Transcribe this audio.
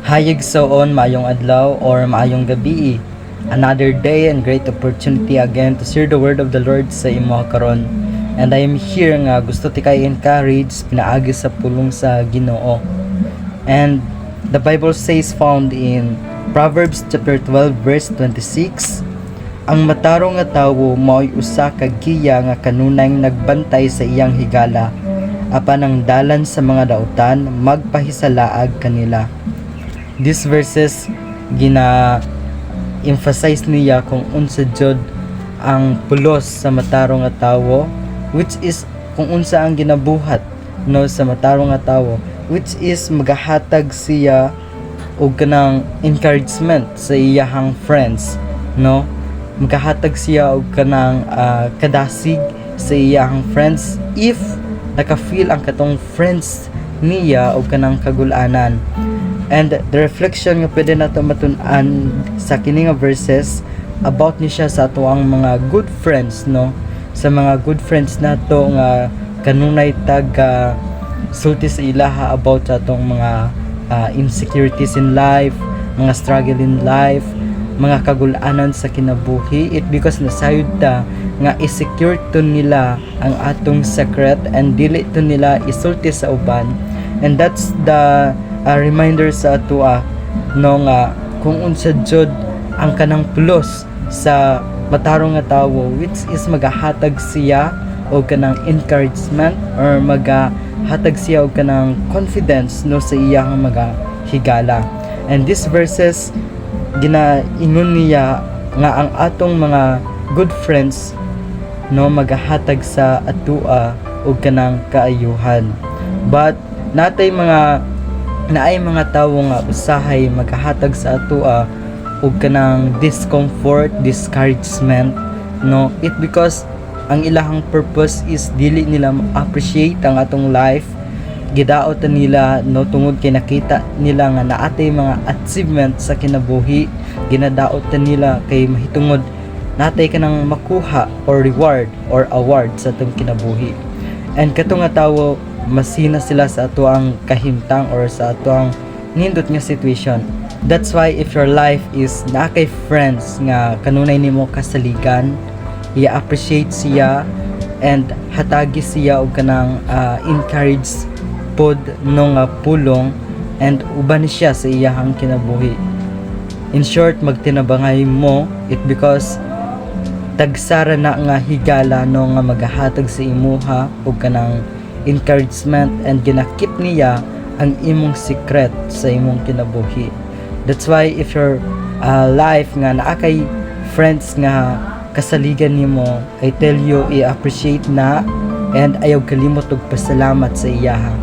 Hayag soon, maayong adlaw or maayong gabi. Another day and great opportunity again to share the word of the Lord sa imo karon. And I am here nga gusto ti kay encourage pinaagi sa pulong sa Ginoo. And the Bible says found in Proverbs chapter 12 verse 26, ang matarong nga tawo mao'y usa ka giya nga kanunay nagbantay sa iyang higala, apan ang dalan sa mga dautan magpahisalaag kanila. These verses emphasize niya kung unsa jud ang pulos sa matarong nga tawo, which is kung unsa ang ginabuhat no sa matarong nga tawo, which is magahatag siya og kanang encouragement sa iyahang friends, no, magahatag siya og kanang kadasig sa iyahang friends if naka-feel ang katong friends niya og kanang kagulanan. And the reflection nga pwede nato matun-an sa kini nga verses about ni siya sa ato ang mga good friends, no, sa mga good friends nato nga kanunay taga sulti sa ilaha about sa atong mga insecurities in life, mga struggle in life, mga kagulanan sa kinabuhi. It because nasayod ta nga i-secure to nila ang atong secret and dili to nila isulti sa uban. And that's the reminder sa ato no nga kung unsa jud ang kanang pulos sa matarong nga tawo, which is magahatag siya og kanang encouragement or magahatag siya og kanang confidence no sa iyang mga higala. And these verses ginaingon niya nga ang atong mga good friends no magahatag sa atua og kanang kaayuhan. But naay mga tawo nga usahay magahatag sa atua og kanang discomfort, discouragement, no, it because ang ilahang purpose is dili nila appreciate ang atong life, gidaot nila no tungod kay nakita nila nga naatay mga achievement sa kinabuhi, ginadaot nila kay mahitungod natay kanang makuha or reward or award sa atong kinabuhi. And kato nga tawo masina sila sa ato ang kahimtang or sa ato ang nindot nga situation. That's why if your life is na kay friends nga kanunay nimo kasaligan, i-appreciate siya and hatagi siya og kanang encourage pod no nga pulong and uban siya sa iyahang kinabuhi. In short, magtinabangay mo it because tagsara na nga higala no nga magahatag sa imuha og kanang encouragement and ginakip niya ang imong secret sa imong kinabuhi. That's why if your life nga naa kay friends nga kasaligan nimo, I tell you i-appreciate na and ayaw kalimot og pasalamat sa iyaha.